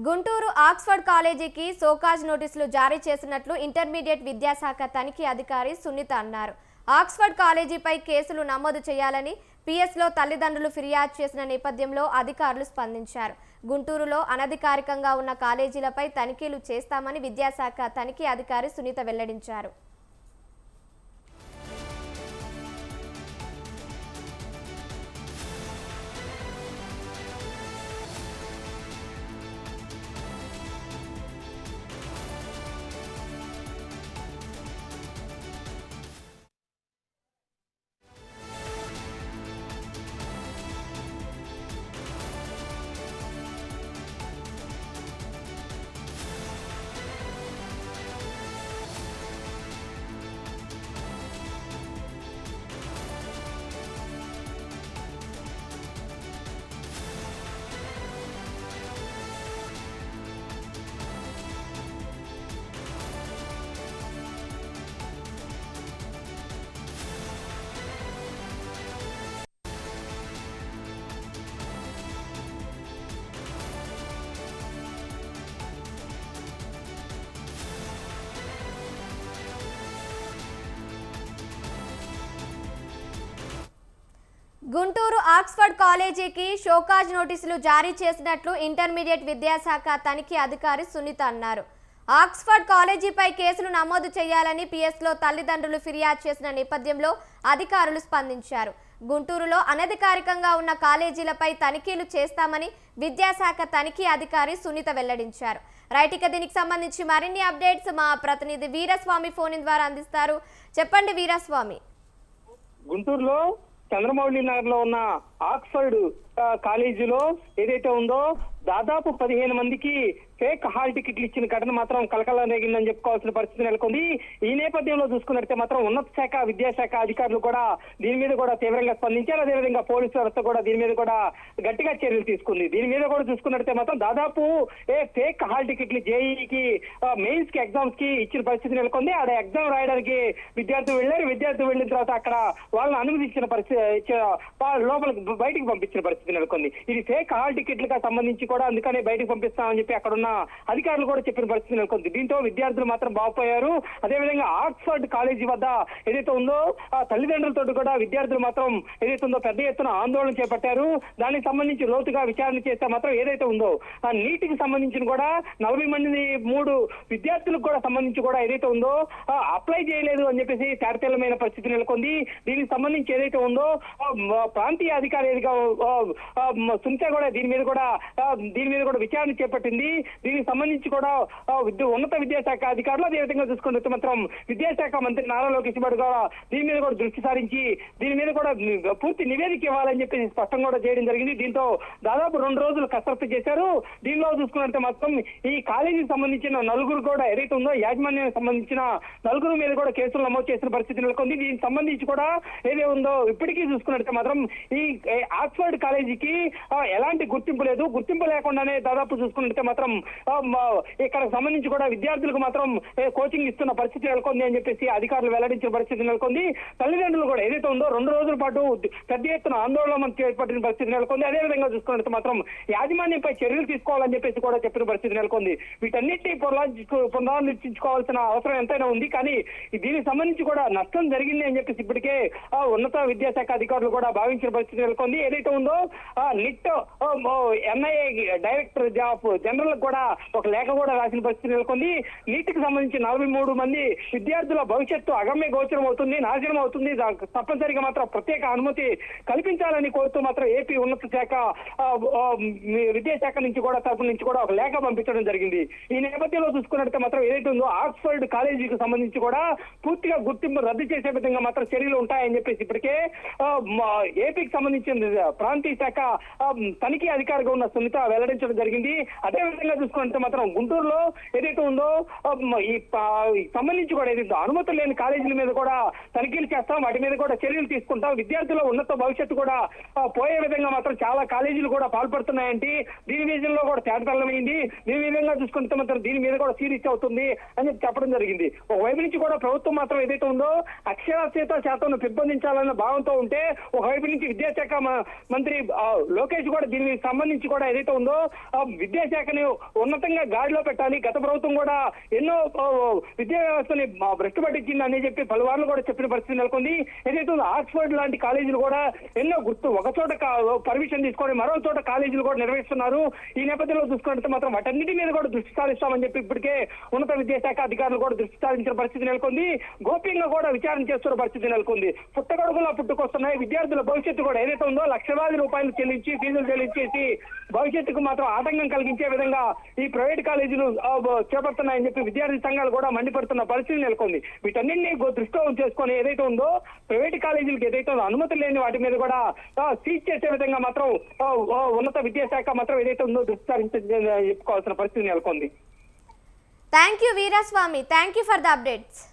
Guntur Oxford కాలేజీకి show cause నోటీసులు జారీ చేసినట్లు ఇంటర్మీడియట్ విద్యాశాఖ తనిఖీ అధికారి సునీత అన్నారు. ఆక్స్ఫర్డ్ కాలేజీపై కేసులు నమోదు చేయాలని పిఎస్లో తల్లిదండ్రులు ఫిర్యాదు చేసిన నేపథ్యంలో అధికారులు స్పందించారు. గుంటూరులో అనధికారికంగా ఉన్న కాలేజీలపై తనిఖీలు చేస్తామని విద్యాశాఖ తనిఖీ అధికారి సునీత వెల్లడించారు. గుంటూరు ఆక్స్ఫర్డ్ కాలేజీకి షోకాజ్ నోటీసులు జారీ చేసినట్లు ఇంటర్మీడియట్ విద్యాశాఖ తనిఖీ అధికారి సునీత అన్నారు. ఆక్స్ఫర్డ్ కాలేజీపై కేసులు నమోదు చేయాలని పిఎస్లో తల్లిదండ్రులు ఫిర్యాదు చేసిన నేపథ్యంలో అధికారులు స్పందించారు. గుంటూరులో అనధికారికంగా ఉన్న కాలేజీలపై తనిఖీలు చేస్తామని విద్యాశాఖ తనిఖీ అధికారి సునీత వెల్లడించారు. రైట్, ఇక దీనికి సంబంధించి మరిన్ని అప్డేట్స్ మా ప్రతినిధి వీరస్వామి ఫోన్ ద్వారా అందిస్తారు. చెప్పండి వీరస్వామి. గుంటూరులో చంద్రమౌళి నగర్ లో ఉన్న ఆక్స్ఫర్డ్ కాలేజీలో ఏదైతే ఉందో దాదాపు 15 మందికి ఫేక్ హాల్ టికెట్లు ఇచ్చిన ఘటన మాత్రం కలకలం రేగిందని చెప్పుకోవాల్సిన పరిస్థితి నెలకొంది. ఈ నేపథ్యంలో చూసుకున్నట్టే మాత్రం ఉన్నత శాఖ విద్యాశాఖ అధికారులు కూడా దీని మీద కూడా తీవ్రంగా స్పందించారు. అదేవిధంగా పోలీసు వ్యవస్థ కూడా దీని మీద కూడా గట్టిగా చర్యలు తీసుకుంది. దీని మీద కూడా చూసుకున్నట్టే మాత్రం దాదాపు ఫేక్ హాల్ టికెట్లు జేఈకి మెయిన్స్ కి ఎగ్జామ్స్ కి ఇచ్చిన పరిస్థితి నెలకొంది. ఆడ ఎగ్జామ్ రాయడానికి విద్యార్థులు వెళ్ళారు. విద్యార్థులు వెళ్ళిన తర్వాత అక్కడ వాళ్ళని అనుమతించిన పరిస్థితి, లోపలికి బయటికి పంపించిన పరిస్థితి నెలకొంది. ఇది ఫేక్ హాల్ టికెట్లుగా సంబంధించి కూడా అందుకనే బయటకు పంపిస్తామని చెప్పి అక్కడ ఉన్న అధికారులు కూడా చెప్పిన పరిస్థితి నెలకొంది. దీంతో విద్యార్థులు మాత్రం బాగుపోయారు. అదేవిధంగా ఆక్స్ఫర్డ్ కాలేజీ వద్ద ఏదైతే ఉందో తల్లిదండ్రులతో కూడా విద్యార్థులు మాత్రం ఏదైతే ఉందో పెద్ద ఎత్తున ఆందోళన చేపట్టారు. దానికి సంబంధించి లోతుగా విచారణ చేస్తే మాత్రం ఏదైతే ఉందో ఆ నీటికి సంబంధించిన కూడా 40 మంది 3 విద్యార్థులకు కూడా సంబంధించి కూడా ఏదైతే ఉందో అప్లై చేయలేదు అని చెప్పేసి తేటతెల్లమైన పరిస్థితి నెలకొంది. దీనికి సంబంధించి ఏదైతే ఉందో ప్రాంతీయ అధికారి సునీత కూడా దీని మీద కూడా విచారణ చేపట్టింది. దీనికి సంబంధించి కూడా ఉన్నత విద్యాశాఖ అధికారులు అదేవిధంగా చూసుకుంటే మాత్రం విద్యాశాఖ మంత్రి నారా లోకేష్ బాబు కూడా దీని మీద కూడా దృష్టి సారించి దీని మీద కూడా పూర్తి నివేదిక ఇవ్వాలని చెప్పి స్పష్టం కూడా చేయడం జరిగింది. దీంతో దాదాపు 2 రోజులు కసరత్తు చేశారు. దీనిలో చూసుకున్నట్టే మాత్రం ఈ కాలేజీకి సంబంధించిన 4 కూడా ఏదైతే ఉందో యాజమాన్యానికి సంబంధించిన 4 మీద కూడా కేసులు నమోదు చేసిన పరిస్థితి నెలకొంది. దీనికి సంబంధించి కూడా ఏదే ఉందో ఇప్పటికీ చూసుకున్నట్టే మాత్రం ఈ ఆక్స్ఫర్డ్ కాలేజీకి ఎలాంటి గుర్తింపు లేదు. గుర్తింపు లేకుండానే దాదాపు చూసుకున్నట్టే మాత్రం ఇక్కడ సంబంధించి కూడా విద్యార్థులకు మాత్రం కోచింగ్ ఇస్తున్న పరిస్థితి నెలకొంది అని చెప్పేసి అధికారులు వెల్లడించిన పరిస్థితి నెలకొంది. తల్లిదండ్రులు కూడా ఏదైతే ఉందో 2 రోజుల పాటు పెద్ద ఎత్తున ఆందోళన చేపట్టిన పరిస్థితి నెలకొంది. అదేవిధంగా చూసుకున్నట్టు మాత్రం యాజమాన్యంపై చర్యలు తీసుకోవాలని చెప్పేసి కూడా చెప్పిన పరిస్థితి నెలకొంది. వీటన్నిటినీ పునరాలోచించుకోవాల్సిన అవసరం ఎంతైనా ఉంది. కానీ దీనికి సంబంధించి కూడా నష్టం జరిగింది అని చెప్పేసి ఇప్పటికే ఉన్నత విద్యాశాఖ అధికారులు కూడా భావించిన పరిస్థితి నెలకొంది. ఏదైతే ఉందో నిట్ ఎన్ఐఏ డైరెక్టర్ జనరల్ కూడా ఒక లేఖ కూడా రాసిన పరిస్థితి నెలకొంది. నీటికి సంబంధించి 43 మంది విద్యార్థుల భవిష్యత్తు అగమ్య గోచరం అవుతుంది, నాశనం అవుతుంది. తప్పనిసరిగా మాత్రం ప్రత్యేక అనుమతి కల్పించాలని కోరుతూ మాత్రం ఏపీ ఉన్నత శాఖ విద్యాశాఖ నుంచి కూడా తరఫు నుంచి కూడా ఒక లేఖ పంపించడం జరిగింది. ఈ నేపథ్యంలో చూసుకున్నట్టు మాత్రం ఏదైతే ఉందో ఆక్స్ఫర్డ్ కాలేజీకి సంబంధించి కూడా పూర్తిగా గుర్తింపు రద్దు చేసే విధంగా మాత్రం చర్యలు ఉంటాయని చెప్పేసి ఇప్పటికే ఏపీకి సంబంధించిన ప్రాంతీయ శాఖ తనిఖీ అధికారిగా ఉన్న సునీత వెల్లడించడం జరిగింది. అదేవిధంగా చూసుకుంటే మాత్రం గుంటూరులో ఏదైతే ఉందో ఈ సంబంధించి కూడా ఏదైతే అనుమతులు లేని కాలేజీల మీద కూడా తనిఖీలు చేస్తాం, వాటి మీద కూడా చర్యలు తీసుకుంటాం. విద్యార్థుల ఉన్నత భవిష్యత్తు కూడా పోయే విధంగా మాత్రం చాలా కాలేజీలు కూడా పాల్పడుతున్నాయంటే దీని విషయంలో కూడా తేటతెల్లమైంది. దీని విధంగా చూసుకుంటే మాత్రం దీని మీద కూడా సీరియస్ అవుతుంది అని చెప్పడం జరిగింది. ఒకవైపు నుంచి కూడా ప్రభుత్వం మాత్రం ఏదైతే ఉందో అక్షరాస్యత శాతం పెంపొందించాలన్న భావంతో ఉంటే, ఒకవైపు నుంచి విద్యాశాఖ మంత్రి లోకేష్ కూడా దీనికి సంబంధించి కూడా ఏదైతే ఉందో విద్యాశాఖని ఉన్నతంగా గాడిలో పెట్టాలి. గత ప్రభుత్వం కూడా ఎన్నో విద్యా వ్యవస్థని భ్రష్టు పట్టించింది అని చెప్పి పలువార్లు కూడా చెప్పిన పరిస్థితి నెలకొంది. ఏదైతే ఉందో ఆక్స్ఫర్డ్ లాంటి కాలేజీలు కూడా ఎన్నో ఒక చోట పర్మిషన్ తీసుకొని మరో చోట కాలేజీలు కూడా నిర్వహిస్తున్నారు. ఈ నేపథ్యంలో చూసుకుంటే మాత్రం వాటన్నిటి మీద కూడా దృష్టి సారిస్తామని చెప్పి ఇప్పటికే ఉన్నత విద్యాశాఖ అధికారులు కూడా దృష్టి సారించిన పరిస్థితి నెలకొంది. గోప్యంగా కూడా విచారణ చేస్తున్న పరిస్థితి నెలకొంది. పుట్టగొడుగులా పుట్టుకొస్తున్నాయి. విద్యార్థుల భవిష్యత్తు కూడా ఏదైతే ఉందో లక్షలాది రూపాయలు చెల్లించి ఫీజులు చెల్లించేసి భవిష్యత్తుకు మాత్రం ఆటంకం కలిగించే విధంగా ఈ ప్రైవేట్ కాలేజీలు చేపడుతున్నాయని చెప్పి విద్యార్థి సంఘాలు కూడా మండిపడుతున్న పరిస్థితి నెలకొంది. వీటన్నింటినీ దృష్టిలో చేసుకొని ఏదైతే ఉందో ప్రైవేట్ కాలేజీలకు ఏదైతే అనుమతులు లేని వాటి మీద కూడా సీజ్ చేసే విధంగా మాత్రం ఉన్నత విద్యాశాఖ మాత్రం ఏదైతే ఉందో దృష్టి సారించాల్సిన పరిస్థితి నెలకొంది. Thank you Veeraswamy, thank you for the updates.